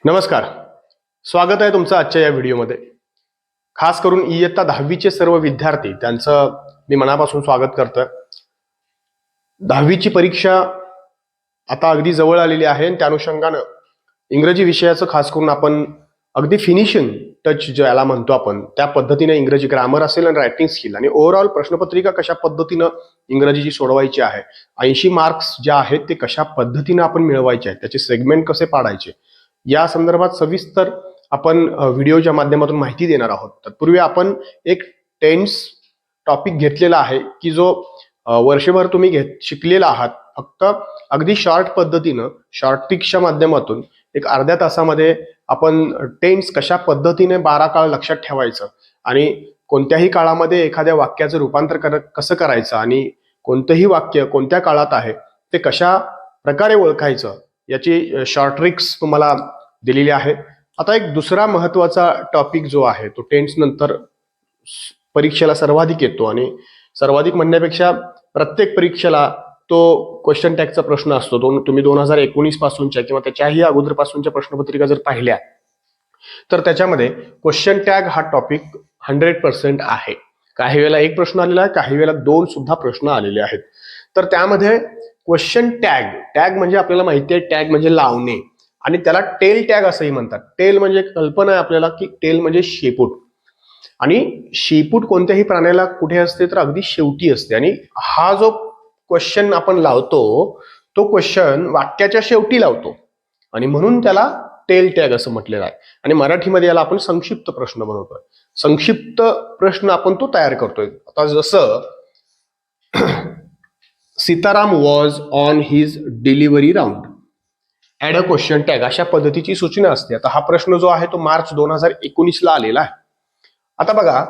नमस्कार, स्वागत आहे तुमचं आजच्या या व्हिडिओमध्ये. खास करून इयत्ता 10वीचे सर्व विद्यार्थी त्यांचं मी मनापासून स्वागत करतोय. 10वीची परीक्षा आता अगदी जवळ आलेली आहे आणि त्या अनुषंगानं इंग्रजी विषयाचं खास करून आपण अगदी फिनिशिंग टच ज्याला म्हणतो आपण त्या पद्धतीने इंग्रजी ग्रामर असेल आणि रायटिंग स्किल आणि ओव्हरऑल प्रश्नपत्रिका कशा पद्धतीनं इंग्रजीची सोडवायची आहे, 80 मार्क्स ज्या आहेत ते कशा पद्धतीनं आपण मिळवायचे आहेत, त्याचे सेगमेंट कसे पाडायचे या संदर्भात सविस्तर आपण व्हिडिओच्या माध्यमातून माहिती देणार आहोत. तत्पूर्वी आपण एक टेन्स टॉपिक घेतलेला आहे की जो वर्षभर तुम्ही शिकलेला आहात. फक्त अगदी शॉर्ट पद्धतीनं शॉर्ट ट्रिक्सच्या माध्यमातून एक अर्ध्या तासामध्ये आपण टेन्स कशा पद्धतीने 12 काळ लक्षात ठेवायचं आणि कोणत्याही काळामध्ये एखाद्या वाक्याचं रूपांतर कसं करायचं आणि कोणतंही वाक्य कोणत्या काळात आहे ते कशा प्रकारे ओळखायचं याची शॉर्ट ट्रिक्स तुम्हाला दिलेली आहे. आता एक दुसरा महत्वाचा टॉपिक जो आहे तो टेन्स नंतर परीक्षेला सर्वाधिक येतो आणि सर्वाधिक म्हणण्यापेक्षा प्रत्येक परीक्षेला तो क्वेश्चन टॅगचा प्रश्न असतो. तो तुम्ही 2019 पासूनच्या किंवा त्याच्याही अगोदर पासूनच्या प्रश्नपत्रिका जर पाहिल्या तर त्याच्यामध्ये क्वेश्चन टॅग हा टॉपिक 100% आहे. काही वेळेला एक प्रश्न आलेला आहे, काही वेळेला 2 सुद्धा प्रश्न आलेले आहेत. तर त्यामध्ये क्वेश्चन टॅग म्हणजे आपल्याला माहिती आहे टॅग म्हणजे लावणे आणि त्याला टेल टॅग असंही म्हणतात. टेल म्हणजे कल्पना आहे आपल्याला की टेल म्हणजे शेपूट आणि शेपूट कोणत्याही प्राण्याला कुठे असते तर अगदी शेवटी असते आणि हा जो क्वेश्चन आपण लावतो तो क्वेश्चन वाक्याच्या शेवटी लावतो आणि म्हणून त्याला टेल टॅग असं म्हटलेलं आहे. आणि मराठीमध्ये याला आपण संक्षिप्त प्रश्न बनवतोय. संक्षिप्त प्रश्न आपण तो तयार करतोय. आता जसं Sitaram was on his delivery round, add a question tag अशा पद्धतीची सूचना असते. आता हा प्रश्न जो आहे तो मार्च 2019 ला आलेला आहे. आता बघा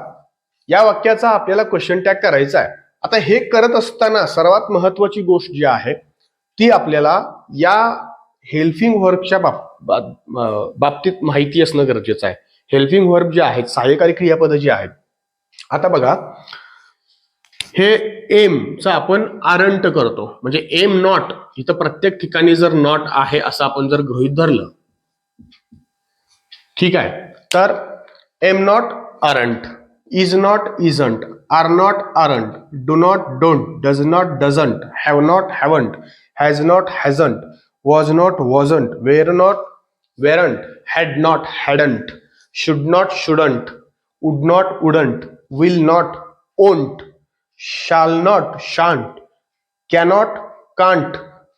या वाक्याचा आपल्याला क्वेश्चन टॅग करायचा आहे. आता हे करत असताना सर्वात महत्वाची गोष्ट जी आहे ती आपल्याला या हेल्पिंग व्हर्बच्या बाबतीत माहिती असणं गरजेचं आहे. हेल्पिंग व्हर्ब जे आहेत सहाय्यकारी क्रियापद जी आहेत. आता बघा हे एमचा आपण आरंट करतो म्हणजे एम नॉट, इथं प्रत्येक ठिकाणी जर नॉट आहे असं आपण जर गृहीत धरलं ठीक आहे तर am not aren't, is not isn't, are not aren't, do not don't, does not doesn't, have not haven't, has not hasn't, was not wasn't, were not weren't, had not hadn't, should not shouldn't, would not wouldn't, will not won't, shall not shan't, cannot can't,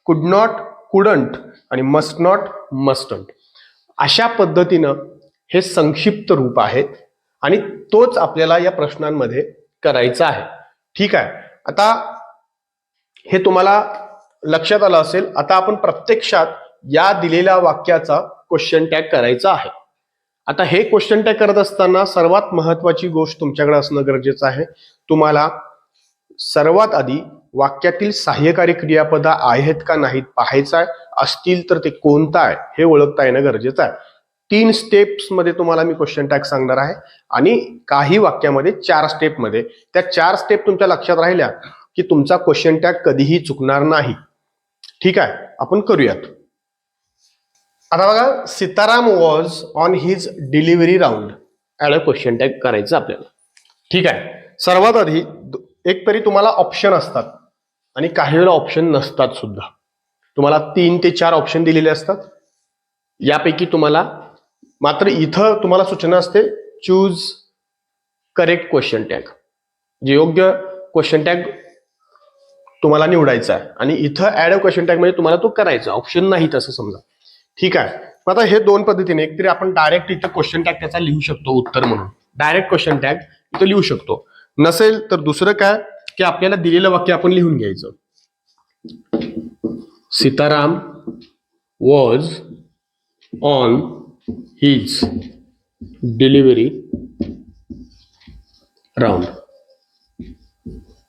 could not couldn't आणि must not mustn't. अशा पद्धतीनं हे संक्षिप्त रूप आहेत आणि तोच आपल्याला या प्रश्नांमध्ये करायचा आहे. ठीक आहे, आता हे तुम्हाला लक्षात आलं असेल. आता आपण प्रत्यक्षात या दिलेल्या वाक्याचा क्वेश्चन टॅग करायचा आहे. आता हे क्वेश्चन टॅग करत असताना सर्वात महत्वाची गोष्ट तुमच्याकडे असणं गरजेचं आहे. तुम्हाला सर्वात आधी वाक्यातील सहाय्यकारी क्रियापद आहेत का नाहीत पाहायचं आहे. असतील तर ते कोणतं आहे हे ओळखता येणं गरजेचं आहे. 3 स्टेप्स मध्ये तुम्हाला मी क्वेश्चन टॅग सांगणार आहे आणि काही वाक्यामध्ये 4 स्टेप मध्ये. त्या 4 स्टेप तुमच्या लक्षात राहिल्या की तुमचा क्वेश्चन टॅग कधीही चुकणार नाही. ठीक आहे, आपण करूयात. आता बघा Sitaram was on his delivery round, add a question tag करायचं आपल्याला. ठीक आहे, सर्वात आधी एक तरी तुम्हाला ऑप्शन असतात आणि काही वेळेला ऑप्शन नसतात सुद्धा. तुम्हाला 3 ते 4 ऑप्शन दिलेले असतात. यापैकी तुम्हाला मात्र इथं तुम्हाला सूचना असते चूज करेक्ट क्वेश्चन टॅग, जे योग्य क्वेश्चन टॅग तुम्हाला निवडायचा आहे आणि इथं ऍड अ क्वेश्चन टॅग म्हणजे तुम्हाला तो करायचा, ऑप्शन नाहीत असं समजा. ठीक आहे, आता हे 2 पद्धतीने एकतरी आपण डायरेक्ट इथं क्वेश्चन टॅग त्याचा लिहू शकतो उत्तर म्हणून, डायरेक्ट क्वेश्चन टॅग इथं लिहू शकतो. नसेल तर दुसरं काय की आपल्याला दिलेलं वाक्य आपण लिहून घ्यायचं. Sitaram was on his delivery round.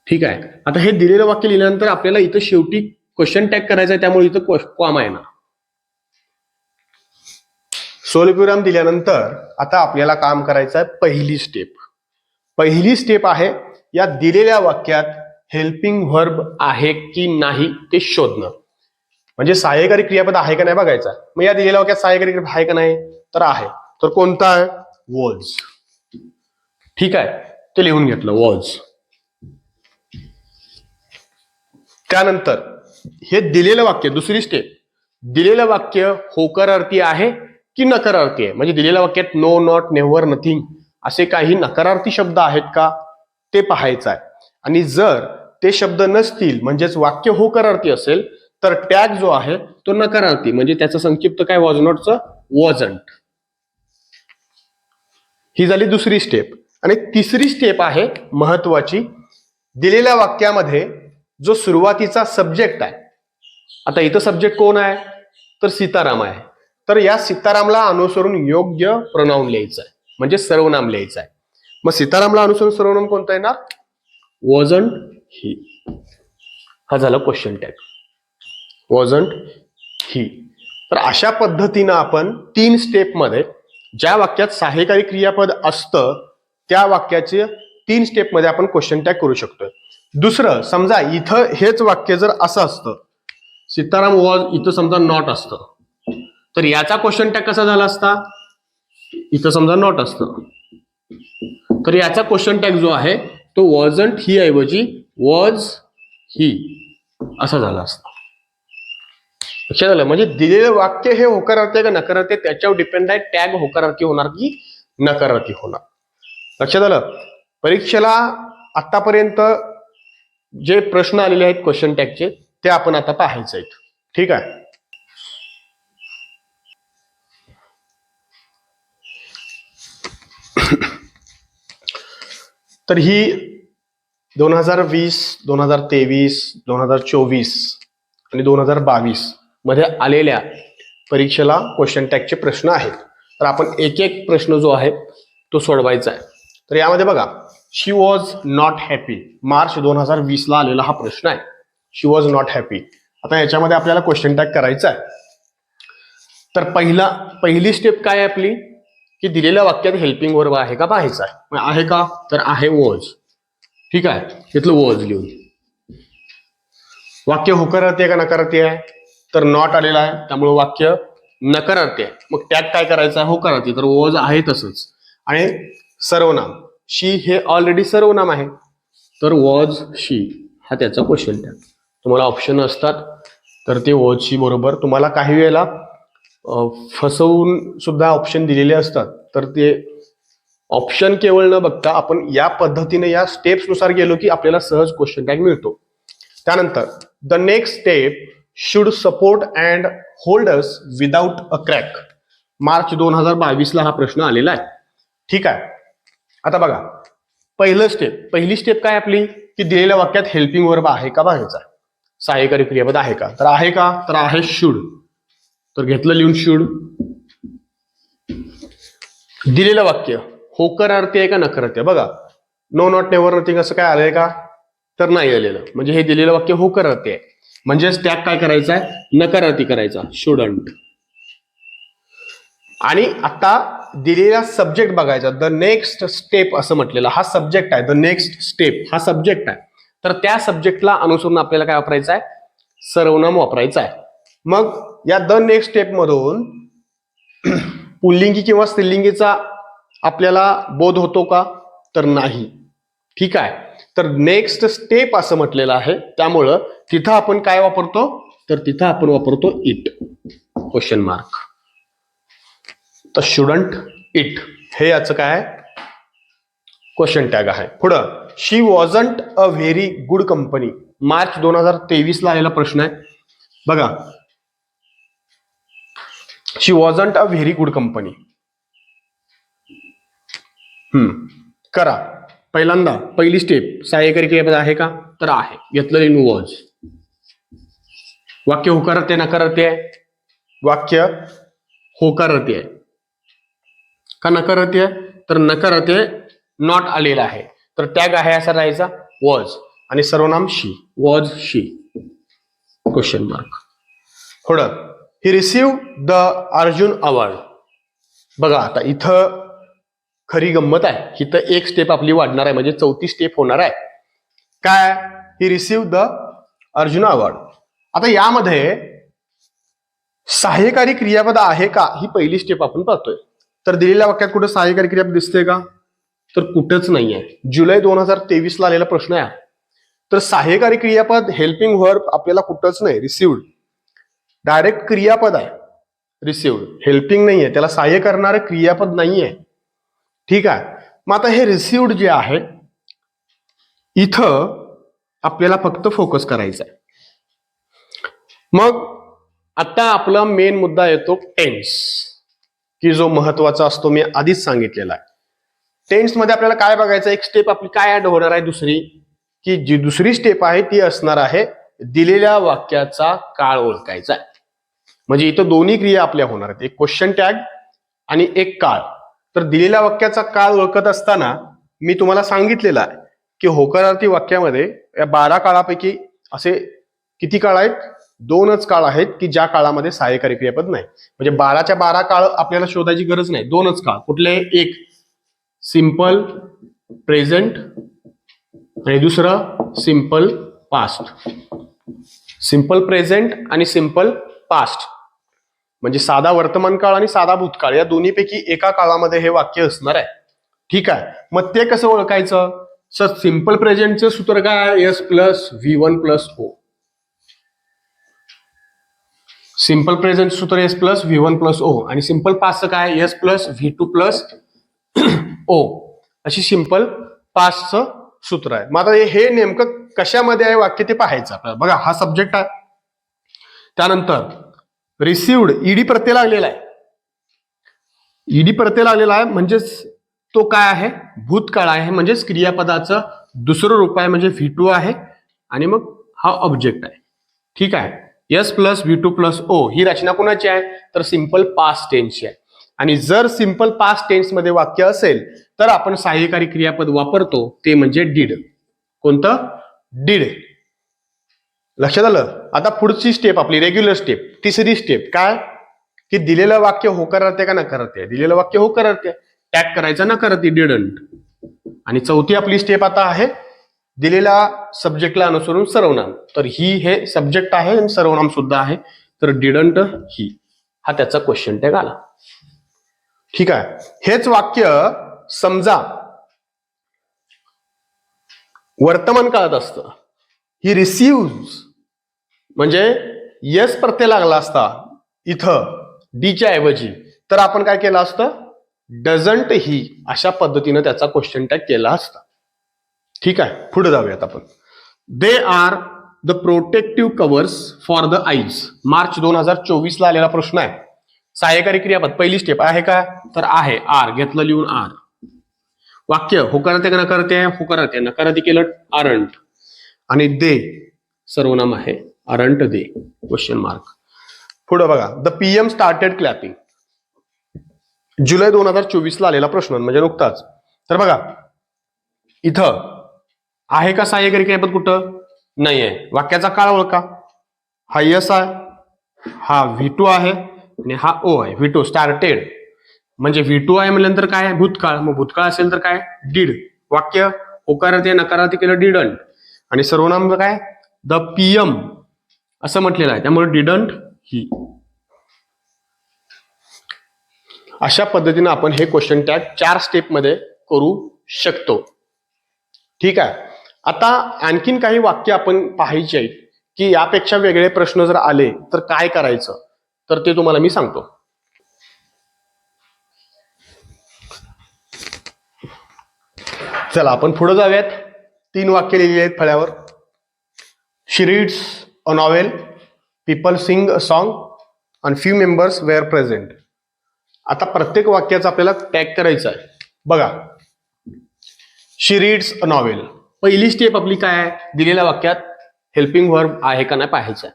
ठीक आहे, आता हे दिलेलं वाक्य लिहिल्यानंतर आपल्याला इथं शेवटी क्वेश्चन टॅग करायचा आहे त्यामुळे इथं कॉमा येणार. स्वल्पविराम दिल्यानंतर आता आपल्याला काम करायचं आहे पहिली स्टेप. पहिली स्टेप आहे या दिलेल्या वाक्यात हेल्पिंग व्हर्ब आहे की नाही ते शोधणं. म्हणजे सहाय्यकारी क्रियापद आहे का नाही बघायचा. मग या दिलेल्या वाक्यात सहाय्यकारी क्रियापद आहे का नाही, तर आहे. तर कोणता आहे, वॉज. ठीक आहे, ते लिहून घेतलं वॉज. त्यानंतर हे दिलेलं वाक्य, दुसरी स्टेप, दिलेलं वाक्य होकार अर्थी आहे की नकारार्थी आहे. म्हणजे दिलेल्या वाक्यात नो, नॉट, नेव्हर, नथिंग असे काही नकारार्थी शब्द आहेत का ते पाहायचं आहे. आणि जर ते शब्द नसतील म्हणजेच वाक्य होकारार्थी असेल तर टॅग जो आहे तो नकारार्थी, म्हणजे त्याचं संक्षिप्त काय, वॉज नॉटचं वॉजंट. ही झाली दुसरी स्टेप. आणि तिसरी स्टेप आहे महत्वाची, दिलेल्या वाक्यामध्ये जो सुरुवातीचा सब्जेक्ट आहे. आता इथं सब्जेक्ट कोण आहे, तर सीताराम आहे. तर या सीतारामला अनुसरून योग्य प्रोनाउन लिहायचं आहे, म्हणजे सर्वनाम लिहायचं आहे. मग सीतारामला अनुसरून सर्वनाम कोणतं येणार, वॉजंट ही. हा झाला क्वेश्चन टॅग, वॉजंट ही. तर अशा पद्धतीनं आपण 3 स्टेपमध्ये ज्या वाक्यात सहाय्यकारी क्रियापद असतं त्या वाक्याचे 3 स्टेपमध्ये आपण क्वेश्चन टॅग करू शकतोय. दुसरं, समजा इथं हेच वाक्य जर असं असतं, सीताराम वॉज, इथं समजा नॉट असतं, तर याचा क्वेश्चन टॅग कसा झाला असता, इथं समजा नॉट असतं, तर याचा क्वेश्चन टॅग जो आहे तो वॉजंट ही ऐवजी वॉज ही असा झाला असता. लक्षात आलं. म्हणजे दिलेलं वाक्य हे होकारार्थी का नकारार्थी त्याच्यावर डिपेंड आहे, टॅग होकारार्थी होणार की नकारार्थी होणार. लक्षात आलं. परीक्षेला आतापर्यंत जे प्रश्न आलेले आहेत क्वेश्चन टॅगचे ते आपण आता पाहायचे आहेत. ठीक आहे. तर ही 2020, 2023, 2024 आणि 2022 मध्ये आलेल्या परीक्षेला क्वेश्चन टॅगचे प्रश्न आहेत. तर आपण एक एक प्रश्न जो आहे तो सोडवायचा आहे. तर यामध्ये बघा, शी वॉज नॉट हॅपी, मार्च 2020 ला आलेला हा प्रश्न आहे. शी वॉज नॉट हॅपी. आता याच्यामध्ये आपल्याला क्वेश्चन टॅग करायचा आहे. तर पहिली स्टेप काय आहे आपली, की दिलेल्या वाक्यात हेल्पिंग वर्ब आहे का पाहायचा आहे. आहे का, तर आहे वॉज. ठीक आहे, तिथलं वॉज लिहून. वाक्य होकारार्थी आहे का नकारार्थी आहे, तर नॉट आलेला आहे त्यामुळे वाक्य नकारार्थी आहे. मग टॅग काय करायचा आहे, होकारार्थी, तर वॉज आहे तसंच. आणि सर्वनाम शी हे ऑलरेडी सर्वनाम आहे, तर वॉज शी हा त्याचा क्वेश्चन टॅग. तुम्हाला ऑप्शन असतात तर ते वॉज शी बरोबर. तुम्हाला काही वेळेला फसवून सुद्धा ऑप्शन दिलेले असतात, तर ते ऑप्शन केवळ न बघता आपण या पद्धतीने या स्टेप्स नुसार गेलो की आपल्याला सहज क्वेश्चन टॅग मिळतो. त्यानंतर the next step should support and hold us without a crack. March 2022 ला हा प्रश्न आलेला आहे. ठीक आहे. आता बघा, पहिली स्टेप काय आपली, की दिलेल्या वाक्यात हेल्पिंग वर्ब आहे का बघायचा, सहाय्यकारी क्रियापद आहे का, तर आहे का, तर आहे शुड. तर घेतलं लिहून शुड. दिलेलं वाक्य होकारार्थी आहे का नकारार्थी आहे, बघा नो, नॉट, नेव्हर, नथिंग असं काय आलंय का, तर नाही आलेलं. म्हणजे हे दिलेलं वाक्य होकारार्थी आहे. म्हणजेच टॅग काय करायचा आहे, नकारार्थी करायचा, शुडंट. आणि आता दिलेला सब्जेक्ट बघायचा, द नेक्स्ट स्टेप असं म्हटलेलं, हा सब्जेक्ट आहे. द नेक्स्ट स्टेप हा सब्जेक्ट आहे. तर त्या सब्जेक्टला अनुसरून आपल्याला काय वापरायचं आहे, सर्वनाम वापरायचं आहे. मग या द नेक्स्ट स्टेप मधून पुल्लिंगी किंवा स्त्रीलिंगीचा आपल्याला बोध होतो का, तर नाही. ठीक आहे. तर नेक्स्ट स्टेप असं म्हटलेलं आहे, त्यामुळं तिथं आपण काय वापरतो, तर तिथं आपण वापरतो इट, क्वेश्चन मार्क. तर शुडंट, इट हे याचं काय क्वेश्चन टॅग आहे. पुढं, she wasn't a very good company, March 2023 ला आलेला प्रश्न आहे. बघा, she wasn't a very good company. करा. पहिल्यांदा पहिली स्टेप सहाय्यकारी क्रियापद आहे का, तर आहे. घेतलं इन वॉज. वाक्य होकारार्थी आहे नकारार्थी आहे, वाक्य होकारार्थी आहे का नकारार्थी आहे, तर नकारार्थी आहे. नॉट आलेला आहे, तर टॅग आहे असा राहायचा वॉज. आणि सर्वनाम शी, वॉज शी, क्वेश्चन मार्क. पुढं, ही रिसीव द अर्जुन अवॉर्ड. बघा, आता इथं खरी गंमत आहे, इथं एक स्टेप आपली वाढणार आहे, म्हणजे चौथी स्टेप होणार आहे. काय, ही रिसीव द अर्जुन अवॉर्ड. आता यामध्ये सहाय्यकारी क्रियापद आहे का ही पहिली स्टेप आपण पाहतोय. तर दिलेल्या वाक्यात कुठे सहाय्यकारी क्रियापद दिसते का? तर कुठंच नाहीये. जुलै 2023 ला आलेला प्रश्न आहे. तर सहाय्यकारी क्रियापद हेल्पिंग वर्ब आपल्याला कुठंच नाही. रिसिव्ड डायरेक्ट क्रियापद आहे. रिसिव्ड हेल्पिंग नाहीये, त्याला सहाय्य करणारं क्रियापद नाहीये. ठीक आहे. मग आता हे रिसिव्ड जे आहे इथं आपल्याला फक्त फोकस करायचा आहे. मग आता आपला मेन मुद्दा येतो टेन्स, की जो महत्वाचा असतो. मी आधीच सांगितलेला आहे. टेन्स मध्ये आपल्याला काय बघायचं, एक स्टेप आपली काय ऍड होणार आहे दुसरी, की जी दुसरी स्टेप आहे ती असणार आहे दिलेल्या वाक्याचा काळ ओळखायचा आहे. म्हणजे इथं दोन्ही क्रिया आपल्या होणार आहेत, एक क्वेश्चन टॅग आणि एक काळ. तर दिलेल्या वाक्याचा काळ ओळखत असताना मी तुम्हाला सांगितलेलं आहे की होकारार्थी वाक्यामध्ये या 12 काळापैकी असे किती काळ आहेत? 2च काळ आहेत की ज्या काळामध्ये सहाय्यकारी क्रियापद नाही. म्हणजे 12च्या 12 काळ आपल्याला शोधायची गरज नाही. 2च काळ. कुठले? एक सिंपल प्रेझेंट आणि दुसरं सिंपल पास्ट. सिंपल प्रेझेंट आणि सिंपल पास्ट म्हणजे साधा वर्तमान काळ आणि साधा भूतकाळ या दोन्हीपैकी एका काळामध्ये हे वाक्य असणार आहे. ठीक आहे. मग ते कसं ओळखायचं? सर सिंपल प्रेझेंटचं सूत्र काय? S plus V one plus O. Simple present सूत्र S plus V one plus O आणि सिंपल पास्टचं काय? S plus V two plus O. अशी सिंपल पास्टचं सूत्र आहे. मग आता हे नेमकं कशामध्ये आहे वाक्य ते पाहायचं आपल्याला. बघा हा सब्जेक्ट आहे, त्यानंतर रिसिव्ड ईडी प्रत्यय लागलेला आहे. ईडी प्रत्यय लागलेला आहे म्हणजेच तो काय आहे? भूतकाळ आहे. म्हणजेच क्रियापदाचं दुसरं रूप आहे म्हणजे व्ही टू आहे आणि मग हा ऑब्जेक्ट आहे. ठीक आहे. S plus V two plus O ही रचना कोणाची आहे? तर सिंपल पास्ट टेन्सची आहे. आणि जर सिंपल पास्ट टेन्स मध्ये वाक्य असेल तर आपण सहाय्यकारी क्रियापद वापरतो, ते म्हणजे डीड. कोणतं? डीड. लक्षात आलं? आता पुढची स्टेप आपली रेग्युलर स्टेप, तिसरी स्टेप काय? की दिलेलं वाक्य होकारार्थी का नकारार्थी आहे? दिलेलं वाक्य होकारार्थी आहे, टॅग करायचा नकारार्थी डिडंट. आणि चौथी आपली स्टेप आता आहे दिलेल्या सब्जेक्टला अनुसरून सर्वनाम. तर ही हे सब्जेक्ट आहे आणि सर्वनाम सुद्धा आहे. तर डिडंट ही हा त्याचा क्वेश्चन टॅग आला. ठीक आहे. हेच वाक्य समजा वर्तमान काळात असतं, ही रिसिव्ह म्हणजे यस प्रत्यय लागला असता इथं डीच्या ऐवजी, तर आपण काय केलं असतं? डझंट ही अशा पद्धतीनं त्याचा क्वेश्चन टॅग केला असता. ठीक आहे. पुढे जाऊयात आपण. They are the protective covers for the eyes. March 2024 ला आलेला प्रश्न आहे. सहाय्यकारी क्रियापद पहिली स्टेप आहे का? तर आहे. आर घेतलं लिहून आर. वाक्य होकारार्थी का नकारार्थी आहे? होकारार्थी. नकारार्थी केलं आरंट. आणि दे सर्वनाम आहे. Aren't they question mark. पुढे बघा. The PM started clapping. जुलै 2024 ला आलेला प्रश्न म्हणजे नुकताच. तर बघा इथं आहे का सहाय्यकारी क्रियापद? कुठं नाहीये. वाक्याचा काळ ओळखा. हा यस आहे, हा व्ही टू आहे आणि हा ओ आहे. व्ही टू स्टार्टेड म्हणजे व्ही टू आहे म्हटल्यानंतर काय आहे? भूतकाळ. मग भूतकाळ असेल तर काय? डीड. वाक्य होकारार्थी नकारार्थी केलं डिडंट. आणि सर्वनाम काय? द पीएम असं म्हटलेलं आहे, त्यामुळे डिडंट ही. अशा पद्धतीने आपण हे क्वेश्चन टॅग 4 स्टेप मध्ये करू शकतो. ठीक आहे. आता आणखीन काही वाक्य आपण पाहायची आहेत की यापेक्षा वेगळे प्रश्न जर आले तर काय करायचं, तर ते तुम्हाला मी सांगतो. चला आपण पुढे जाऊयात. 3 वाक्य लिहिली आहेत फळ्यावर. She reads a novel, people sing a song and few members were present. आता प्रत्येक वाक्याचा आपल्याला टॅग करायचा आहे. बघा शी रीड्स अ नॉवेल. पहिली स्टेप आपली काय आहे? दिलेल्या वाक्यात हेल्पिंग वर्ब आहे का नाही पाहायचं आहे.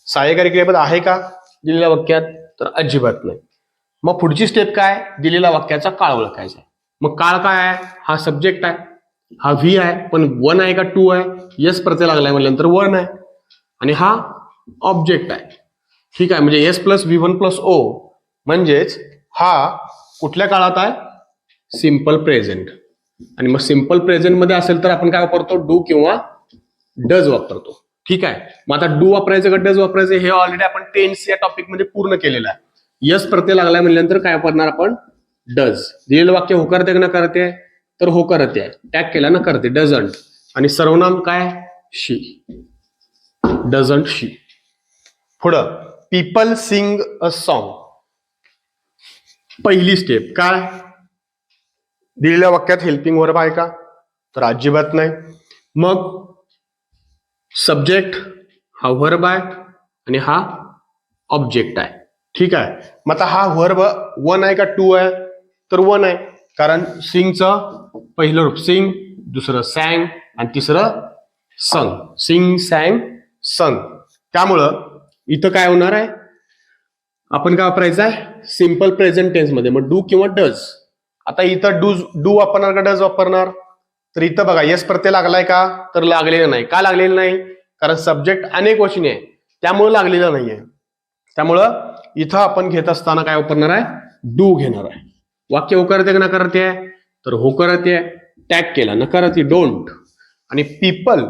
सहाय्यकारी क्रियापद आहे का दिलेल्या वाक्यात? तर अजिबात नाही. मग पुढची स्टेप काय? दिलेल्या वाक्याचा काळ ओळखायचा आहे. मग काळ काय आहे? हा सब्जेक्ट आहे, हा व्ही आहे, पण वन आहे का टू आहे? यस प्रत्यय लागलाय म्हटल्यानंतर वन आहे. आणि हा ऑब्जेक्ट आहे. ठीक आहे. म्हणजे S plus V one plus O म्हणजेच हा कुठल्या काळात आहे? Simple present. आणि मग सिंपल प्रेझेंट मध्ये असेल तर आपण काय वापरतो? डू किंवा डज वापरतो. ठीक आहे. मग आता डू वापरायचं का डज वापरायचं हे ऑलरेडी आपण टेन्स या टॉपिक मध्ये पूर्ण केलेलं आहे. यस प्रत्यय लागलाय म्हणल्यानंतर काय वापरणार आपण डज. दिलेलं वाक्य हो करते का न करते तर हो करते आहे. टॅग केला न करते डझंट. आणि सर्वनाम काय शी. डझंट शी. पुढं पीपल सिंग अ सॉन्ग. पहिली स्टेप काय दिलेल्या वाक्यात हेल्पिंग वर्ब आहे का तर अजिबात नाही. मग सब्जेक्ट हा वर्ब आहे आणि हा ऑब्जेक्ट आहे. ठीक आहे. मग आता हा वर्ब वन आहे का टू आहे तर वन आहे. कारण सिंगचं पहिलं रूप सिंग, दुसरं सॅंग आणि तिसरं संग. सिंग सॅंग संग. त्यामुळं इथं काय होणार आहे आपण काय वापरायचं आहे सिम्पल प्रेझेंट टेन्स मध्ये. मग डू किंवा डज. आता इथं डू वापरणार का डज वापरणार तर इथं बघा यस प्रत्यय लागलाय का तर लागलेलं नाही. का लागलेलं नाही कारण सब्जेक्ट अनेक वचनी आहे त्यामुळे लागलेलं नाहीये. त्यामुळं इथं आपण घेत असताना काय वापरणार आहे डू घेणार आहे. वाक्य हो करते का नकारते आहे तर हो करते. टॅग केला नकारते डोंट. आणि पीपल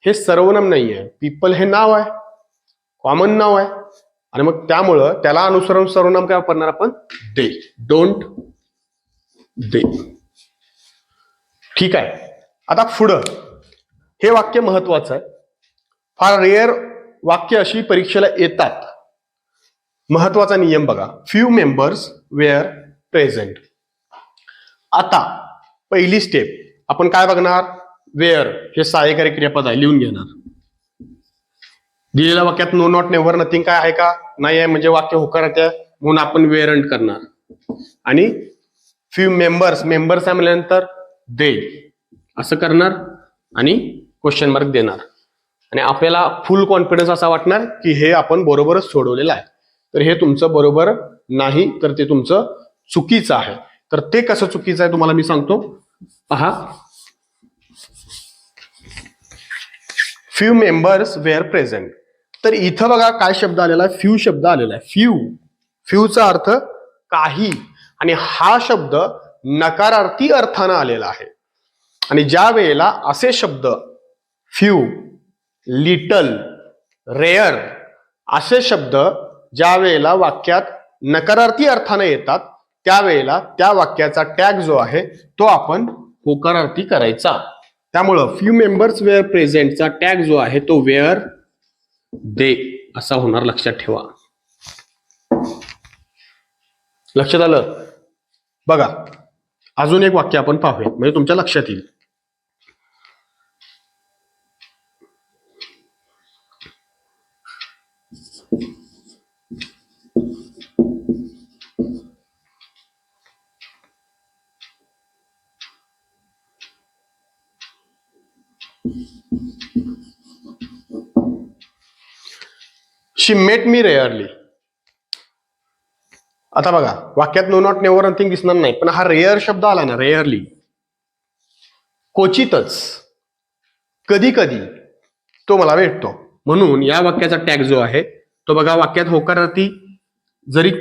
हे सर्वनाम नाहीये. पीपल हे नाव आहे कॉमन नाव आहे आणि मग त्यामुळं त्याला अनुसरून सर्वनाम काय वापरणार आपण दे. Don't they. ठीक आहे. आता पुढं हे वाक्य महत्वाचं आहे. फार रेअर वाक्य अशी परीक्षेला येतात. महत्वाचा नियम बघा फ्यू मेंबर्स वेअर प्रेझेंट. आता पहिली स्टेप आपण काय बघणार वेअर हे सहाय्यकारी क्रियापद आहे लिहून घेणार. दिलेल्या वाक्यात नो नॉट नेव्हर नथिंग काय आहे का नाही आहे म्हणजे वाक्य होकार आहे म्हणून आपण वेअरंट करणार. आणि फ्यू मेंबर्स मेंबर्स आहे म्हटल्यानंतर दे असं करणार आणि क्वेश्चन मार्क देणार. आणि आपल्याला फुल कॉन्फिडन्स असा वाटणार की हे आपण बरोबरच सोडवलेलं आहे. तर हे तुमचं बरोबर नाही तर ते तुमचं चुकीचं आहे. तर ते कसं चुकीचं आहे तुम्हाला मी सांगतो पहा. Few members were present. तर इथं बघा काय शब्द आलेला आहे फ्यू शब्द आलेला आहे. फ्यू फ्यूचा अर्थ काही आणि हा शब्द नकारार्थी अर्थानं आलेला आहे. आणि ज्या वेळेला असे शब्द फ्यू लिटल रेअर असे शब्द ज्या वेळेला वाक्यात नकारार्थी अर्थाने येतात त्यावेळेला त्या वाक्याचा टॅग जो आहे तो आपण होकारार्थी करायचा. त्यामुळं फ्यू मेंबर्स वेअर प्रेझेंटचा टॅग जो आहे तो वेअर दे असा होणार. लक्षात ठेवा. लक्षात आलं. बघा अजून एक वाक्य आपण पाहूया म्हणजे तुमच्या लक्षात येईल. शी मेट मी रेअरली. आता बघा वाक्यात नो नॉट नेव्हर नथिंग दिसणार नाही पण हा रेअर शब्द आला ना रेअरली क्वचितच कधी कधी तो मला भेटतो. म्हणून या वाक्याचा टॅग जो आहे तो बघा वाक्यात होकारार्थी जरी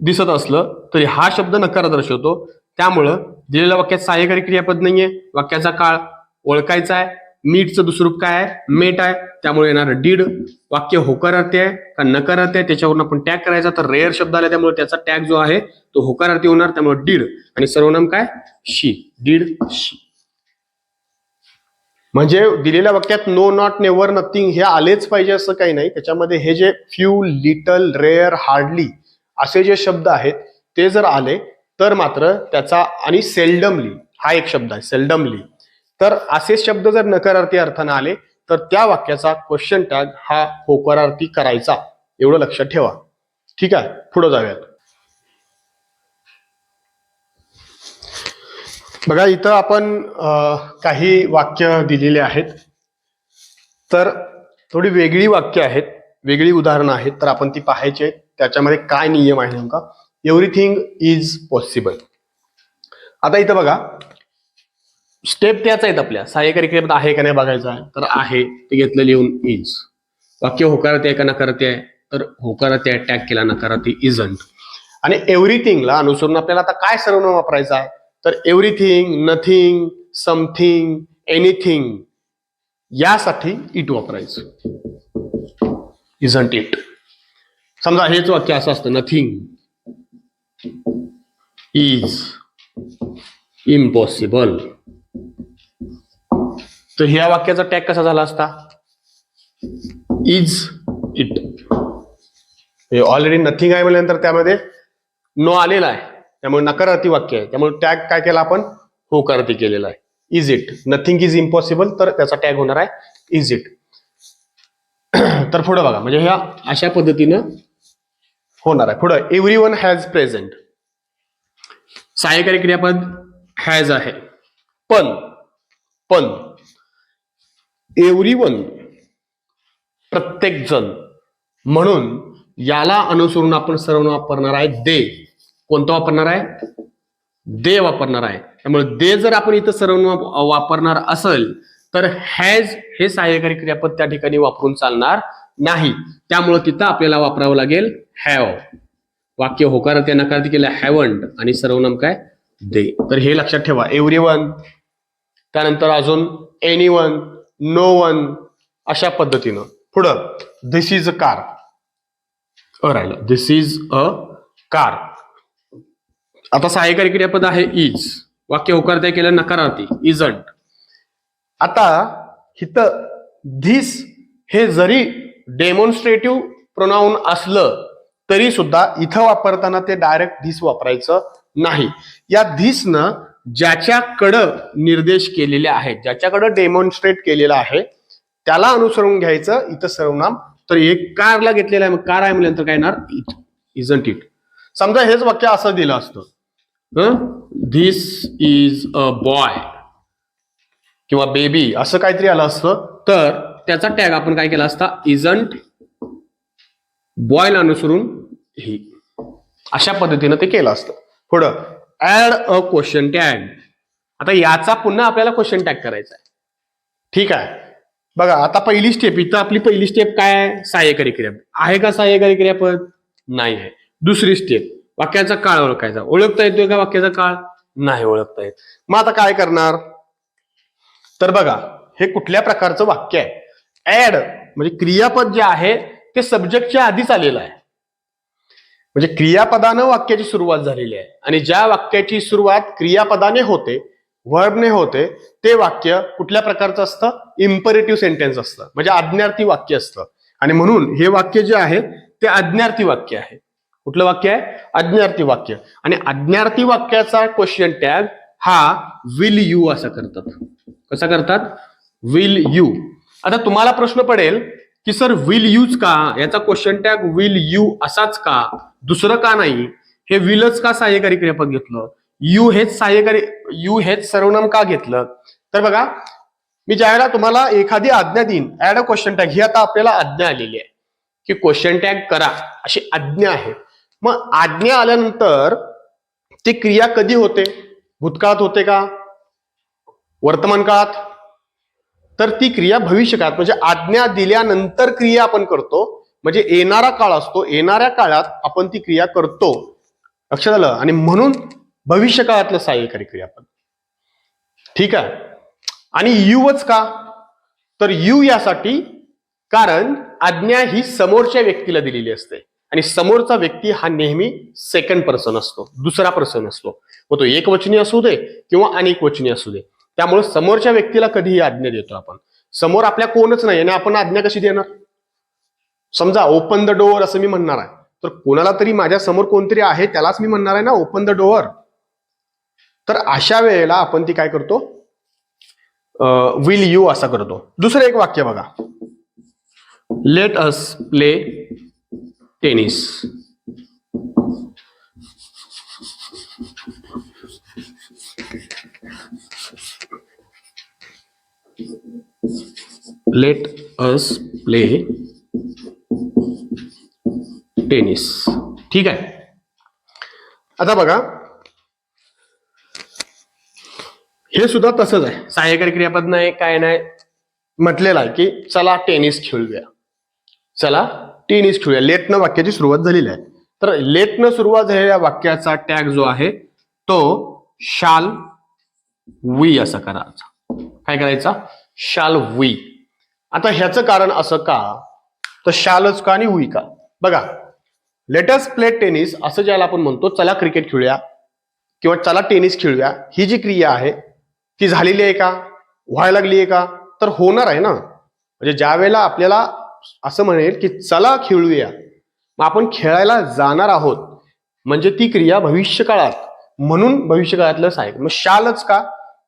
दिसत असलं तरी हा शब्द नकार दर्शवतो. त्यामुळं दिलेल्या वाक्यात सहाय्यकारी क्रियापद नाहीये. वाक्याचा काळ ओळखायचा आहे. मीटचं दुसरं रूप काय आहे मेट आहे त्यामुळे येणार डीड. वाक्य होकारार्थी आहे का नकारार्थी आहे त्याच्यावरून आपण टॅग करायचा. तर रेअर शब्द आला त्यामुळे त्याचा टॅग जो आहे तो होकारार्थी होणार त्यामुळे डीड. आणि सर्वनाम काय शी डीड शी. म्हणजे दिलेल्या वाक्यात नो नॉट नेव्हर नथिंग हे आलेच पाहिजे असं काही नाही. त्याच्यामध्ये हे जे फ्यू लिटल रेअर हार्डली असे जे शब्द आहेत ते जर आले तर मात्र त्याचा आणि सेल्डमली हा एक शब्द आहे सेल्डमली. तर असे शब्द जर नकारार्थी अर्थाने आले तर त्या वाक्याचा क्वेश्चन टॅग हा होकारार्थी करायचा. एवढं लक्षात ठेवा. ठीक आहे. पुढे जाऊयात. बघा इथं आपण काही वाक्य दिलेले आहेत तर थोडी वेगळी वाक्य आहेत वेगळी उदाहरणं आहेत तर आपण ती पाहायची. त्याच्यामध्ये काय नियम आहे नेमका एव्हरीथिंग इज पॉसिबल. आता इथं बघा स्टेप त्याच आहेत आपल्या सहाय्यकारी क्रियापद आहे का नाही बघायचं आहे तर आहे ते घेतलं लिहून इज. वाक्य होकारार्थी आहे का नकारार्थी आहे तर होकारार्थी आहे टॅग केला नकारार्थी इजंट. आणि एव्हरीथिंगला अनुसरून आपल्याला आता काय सर्वनाम वापरायचं आहे तर एव्हरीथिंग नथिंग समथिंग एनिथिंग यासाठी इट वापरायचं. Isn't it. समजा हेच वाक्य असं असतं, नथिंग इज इम्पॉसिबल. तर ह्या वाक्याचा टॅग कसा झाला असता? Is it. ऑलरेडी नथिंग आहे म्हटल्यानंतर त्यामध्ये नो आलेला आहे, त्यामुळे नकारार्थी वाक्य आहे. त्यामुळे टॅग काय केला आपण? होकारार्थी केलेला आहे. Is it. Nothing is impossible, तर त्याचा टॅग होणार आहे इज इट. तर पुढे बघा, म्हणजे ह्या अशा पद्धतीनं होणार आहे. पुढे एव्हरीवन हॅज प्रेझेंट. सहाय्यकारी क्रियापद हॅज आहे, पण एव्हरीवन प्रत्येक जण, म्हणून याला अनुसरून आपण सर्वनाम वापरणार आहे दे. कोणतं वापरणार आहे? दे वापरणार आहे. त्यामुळे दे जर आपण इथं सर्वनाम वापरणार असेल तर हॅज हे सहाय्यकारी क्रियापद त्या ठिकाणी वापरून चालणार नाही. त्यामुळे तिथं आपल्याला वापरावं लागेल हॅव. वाक्य होकारार्थी नकारार्थी केलं हॅवंट आणि सर्वनाम काय? दे. तर हे लक्षात ठेवा. एव्हरीवन, त्यानंतर अजून एनीवन, नो वन, अशा पद्धतीनं. पुढं दिस इज अ कार राहिलं. दिस इज अ कार. आता सहाय्यकारी क्रियापद आहे इज. वाक्य होकारार्थी केलं नकारार्थी इजंट. आता इथं धिस हे जरी डेमॉन्स्ट्रेटिव्ह प्रोनाउन असलं तरी सुद्धा इथं वापरताना ते डायरेक्ट धिस वापरायचं नाही. या धिसनं ज्याच्याकडं निर्देश केलेले आहेत, ज्याच्याकडं डेमॉन्स्ट्रेट केलेलं आहे त्याला अनुसरून घ्यायचं इथं सर्वनाम. तर एक कारला घेतलेलं आहे, मग कार आहे म्हटल्यानंतर काय येणार? इट. Isn't it. समजा हेच वाक्य असं दिलं असतं, धिस इज अ बॉय किंवा बेबी असं काहीतरी आलं असतं, तर त्याचा टॅग आपण काय केला असता? इजंट बॉयला अनुसरून ही. अशा पद्धतीनं ते केलं असतं. पुढं ऍड अ क्वेश्चन टॅग. आता याचा पुन्हा आपल्याला क्वेश्चन टॅग करायचा आहे. ठीक आहे. बघा आता पहिली स्टेप, इथं आपली पहिली स्टेप काय आहे? सहाय्यकारी क्रियापद आहे का? सहाय्यकारी क्रियापद नाही आहे. दुसरी स्टेप, वाक्याचा काळ ओळखायचा. ओळखता येतोय का वाक्याचा काळ? नाही ओळखता येत. मग आता काय करणार? तर बघा हे कुठल्या प्रकारचं वाक्य आहे? ऍड म्हणजे क्रियापद जे आहे ते सब्जेक्टच्या आधीच आलेलं आहे. म्हणजे क्रियापदानं वाक्याची सुरुवात झालेली आहे आणि ज्या वाक्याची सुरुवात क्रियापदाने होते, वर्बने होते, ते वाक्य कुठल्या प्रकारचं असतं? इम्परेटिव्ह सेंटेन्स असतं, म्हणजे आज्ञार्थी वाक्य असतं. आणि म्हणून हे वाक्य जे आहे ते आज्ञार्थी वाक्य आहे. कुठलं वाक्य आहे? आज्ञार्थी वाक्य. आणि आज्ञार्थी वाक्याचा क्वेश्चन टॅग हा विल यू असा करतात. कसा करतात? Will you. आता तुम्हाला प्रश्न पडेल की सर विल यूज का? याचा क्वेश्चन टॅग विल यू असाच का? दुसरं का नाही? हे विलच का सहाय्यकारी क्रियापद घेतलं? यू हेच सहाय्यकारी, यू हेच सर्वनाम का घेतलं? तर बघा, मी ज्यावेळेला तुम्हाला एखादी आज्ञा देईन, ऍड अ क्वेश्चन टॅग, ही आता आपल्याला आज्ञा आलेली आहे की क्वेश्चन टॅग करा, अशी आज्ञा आहे. मग आज्ञा आल्यानंतर ती क्रिया कधी होते? भूतकाळात होते का? वर्तमान काळात? तर ती क्रिया भविष्यकाळात, म्हणजे आज्ञा दिल्यानंतर क्रिया आपण करतो, म्हणजे येणारा काळ असतो, येणाऱ्या काळात आपण ती क्रिया करतो. लक्षात आलं? आणि म्हणून भविष्य काळातलं सहाय्यकारी क्रियापद. ठीक आहे. आणि यूच का? तर यू यासाठी, कारण आज्ञा ही समोरच्या व्यक्तीला दिलेली असते आणि समोरचा व्यक्ती हा नेहमी सेकंड पर्सन असतो, दुसरा पर्सन असतो. मग तो एकवचनी असू दे किंवा अनेक वचनी असू दे. त्यामुळे समोरच्या व्यक्तीला कधीही आज्ञा देतो आपण. समोर आपल्या कोणच नाही आणि आपण आज्ञा कशी देणार? समजा ओपन द डोअर असं मी म्हणणार आहे, तर कोणाला तरी माझ्या समोर कोणतरी आहे त्यालाच मी म्हणणार आहे ना ओपन द डोअर. तर अशा वेळेला आपण ती काय करतो? विल यू असा करतो. दुसरं एक वाक्य बघा, let us play tennis. Let us play tennis. ठीक आहे. आता बघा हे सुद्धा तसंच आहे. सहाय्यकारी क्रियापद नाही, काय नाही, म्हटलेलं आहे की चला टेनिस खेळूया, चला टेनिस खेळूया. लेटनं वाक्याची सुरुवात झालेली आहे. तर लेटनं सुरुवात झालेल्या वाक्याचा टॅग जो आहे तो शाल वी असा करायचा. काय करायचा? Shall we. आता ह्याचं कारण असं का, तर शालच का आणि हुई का. बघा, लेटस प्ले टेनिस असं ज्याला आपण म्हणतो, चला क्रिकेट खेळूया किंवा चला टेनिस खेळूया, ही जी क्रिया आहे ती झालेली आहे का, व्हायला लागली आहे का, तर होणार आहे ना. म्हणजे ज्या वेळेला आपल्याला असं म्हणेल की चला खेळूया, मग आपण खेळायला जाणार आहोत, म्हणजे ती क्रिया भविष्य काळात, म्हणून भविष्य काळातलंच आहे. मग शालच का,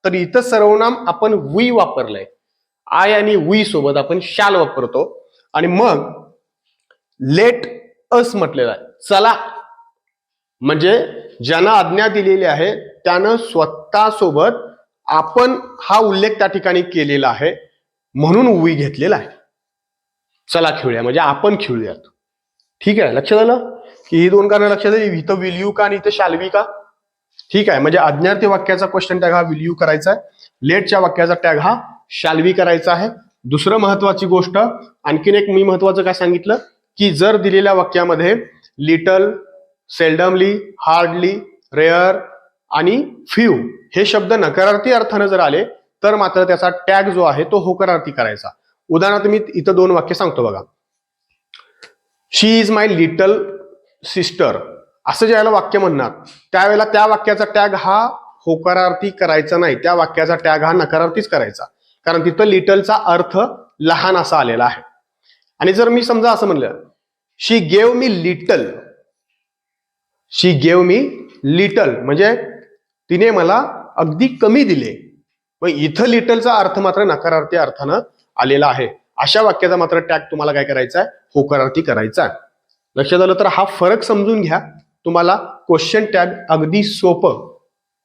तर इथं सर्वनाम आपण वी वापरलंय, आय आणि वी सोबत आपण शाल वापरतो. आणि मग लेट अस म्हटलेलं आहे, चला, म्हणजे ज्यांना आज्ञा दिलेली आहे त्यानं स्वतः सोबत आपण हा उल्लेख त्या ठिकाणी केलेला आहे, म्हणून वी घेतलेला आहे. चला खेळूया म्हणजे आपण खेळूयात. ठीक आहे, लक्षात आलं की ही दोन कारण लक्षात आली. इथं विल यू का आणि इथं शाल वी का. ठीक आहे, म्हणजे आज्ञार्थी वाक्याचा क्वेश्चन टॅग हा विल यू करायचा आहे, लेटच्या वाक्याचा टॅग हा शाल वी करायचा आहे. दुसरं महत्वाची गोष्ट, आणखीन एक मी महत्वाचं काय सांगितलं, की जर दिलेल्या वाक्यामध्ये लिटल, सेल्डमली, हार्डली, रेअर आणि फ्यू हे शब्द नकारार्थी अर्थानं जर आले तर मात्र त्याचा टॅग जो आहे तो होकारार्थी करायचा. उदाहरणार्थ मी इथं दोन वाक्य सांगतो बघा. शी इज माय लिटल सिस्टर असं ज्याला वाक्य म्हणणार त्यावेळेला त्या वाक्याचा टॅग हा होकारार्थी करायचा नाही, त्या वाक्याचा टॅग हा नकारार्थीच करायचा, कारण तिथं लिटलचा अर्थ लहान असा आलेला आहे. आणि जर मी समजा असं म्हणलं, शी गेव मी लिटल, शी गेव मी लिटल म्हणजे तिने मला अगदी कमी दिले, मग इथं लिटलचा अर्थ मात्र नकारार्थी अर्थानं आलेला आहे. अशा वाक्याचा मात्र टॅग तुम्हाला काय करायचा आहे, होकारार्थी करायचा आहे. लक्षात आलं तर हा फरक समजून घ्या, तुम्हाला क्वेश्चन टॅग अगदी सोपं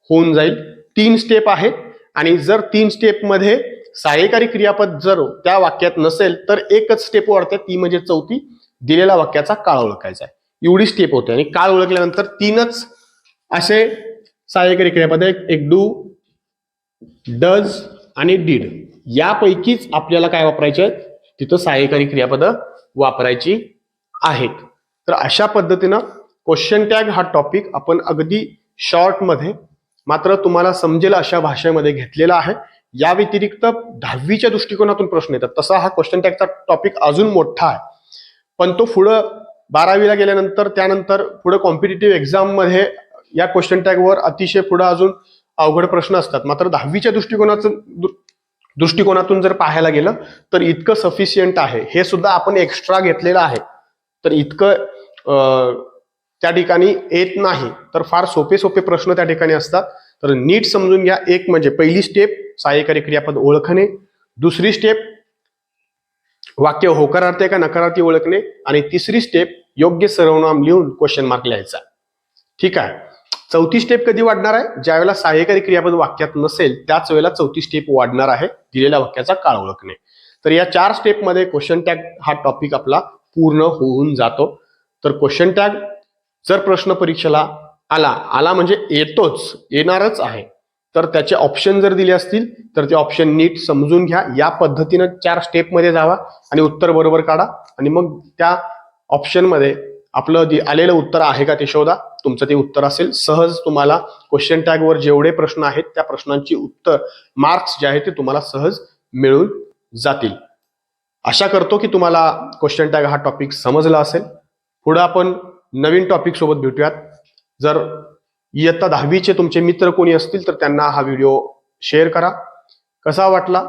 होऊन जाईल. 3 स्टेप आहेत आणि जर 3 स्टेप मध्ये सहाय्यकारी क्रियापद जर त्या वाक्यात नसेल तर एकच स्टेप वाढते, ती म्हणजे चौथी, दिलेल्या वाक्याचा काळ ओळखायचा आहे. एवढी स्टेप होते आणि काळ ओळखल्यानंतर 3च असे सहाय्यकारी क्रियापद, एक डू, डज आणि डीड, यापैकीच आपल्याला काय वापरायचे, तिथं सहाय्यकारी क्रियापद वापरायची आहेत. तर अशा पद्धतीनं क्वेश्चन टॅग हा टॉपिक आपण अगदी शॉर्ट मध्ये मात्र तुम्हाला समजेल अशा भाषेमध्ये घेतलेला आहे. या व्यतिरिक्त 10वीच्या दृष्टिकोनातून प्रश्न येतात, तसा हा क्वेश्चन टॅगचा टॉपिक अजून मोठा आहे, पण तो पुढं 12वीला गेल्यानंतर त्यानंतर पुढे कॉम्पिटिटिव्ह एक्झाम मध्ये या क्वेश्चन टॅगवर अतिशय पुढे अजून अवघड प्रश्न असतात. मात्र 10वीच्या दृष्टिकोनातून जर पाहायला गेलं तर इतकं सफिशियंट आहे. हे सुद्धा आपण एक्स्ट्रा घेतलेलं आहे, तर इतकं त्या ठिकाणी येत नाही, तर फार सोपे सोपे प्रश्न त्या ठिकाणी असतात. तर नीट समजून घ्या. एक म्हणजे पहिली स्टेप सहाय्यकारी क्रियापद ओळखणे, दुसरी स्टेप वाक्य होकारार्थी का नकारार्थी ओळखणे, आणि तिसरी स्टेप योग्य सर्वनाम लिहून क्वेश्चन मार्क लिहायचा. ठीक आहे. चौथी स्टेप कधी वाढणार आहे, ज्या वेळेला सहाय्यकारी क्रियापद वाक्यात नसेल त्याच वेळेला चौथी स्टेप वाढणार आहे, दिलेल्या वाक्याचा काळ ओळखणे. तर या 4 स्टेपमध्ये क्वेश्चन टॅग हा टॉपिक आपला पूर्ण होऊन जातो. तर क्वेश्चन टॅग जर प्रश्न परीक्षेला आला म्हणजे येणारच आहे, तर त्याचे ऑप्शन जर दिले असतील तर ते ऑप्शन नीट समजून घ्या. या पद्धतीनं 4 स्टेपमध्ये जावा आणि उत्तर बरोबर काढा, आणि मग त्या ऑप्शनमध्ये आपलं आलेलं उत्तर आहे का ते शोधा. तुमचं ते उत्तर असेल, सहज तुम्हाला क्वेश्चन टॅगवर जेवढे प्रश्न आहेत त्या प्रश्नांची उत्तर मार्क्स जे आहेत ते तुम्हाला सहज मिळून जातील. आशा करतो की तुम्हाला क्वेश्चन टॅग हा टॉपिक समजला असेल. पुढे आपण नवीन टॉपिक सोबत भेटूयात. जर इयत्ता 10वीचे तुमचे मित्र कोणी असतील तर त्यांना हा व्हिडिओ शेअर करा. कसा वाटला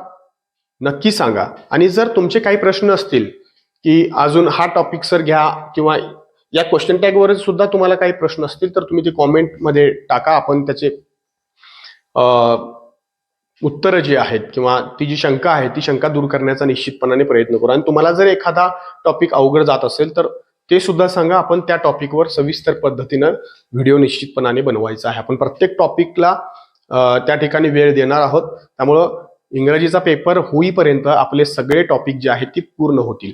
नक्की सांगा. आणि जर तुमचे काही प्रश्न असतील की अजून हा टॉपिक सर घ्या, किंवा या क्वेश्चन टॅगवर सुद्धा तुम्हाला काही प्रश्न असतील तर तुम्ही ते कॉमेंटमध्ये टाका. आपण त्याचे उत्तरं जी आहेत किंवा ती जी शंका आहे ती शंका दूर करण्याचा निश्चितपणाने प्रयत्न करू. आणि तुम्हाला जर एखादा टॉपिक अवघड जात असेल तर ते सुद्धा सांगा. आपण त्या टॉपिकवर सविस्तर पद्धतीनं व्हिडिओ निश्चितपणाने बनवायचा आहे. आपण प्रत्येक टॉपिकला त्या ठिकाणी वेळ देणार आहोत. त्यामुळं इंग्रजीचा पेपर होईपर्यंत आपले सगळे टॉपिक जे आहेत ते पूर्ण होतील.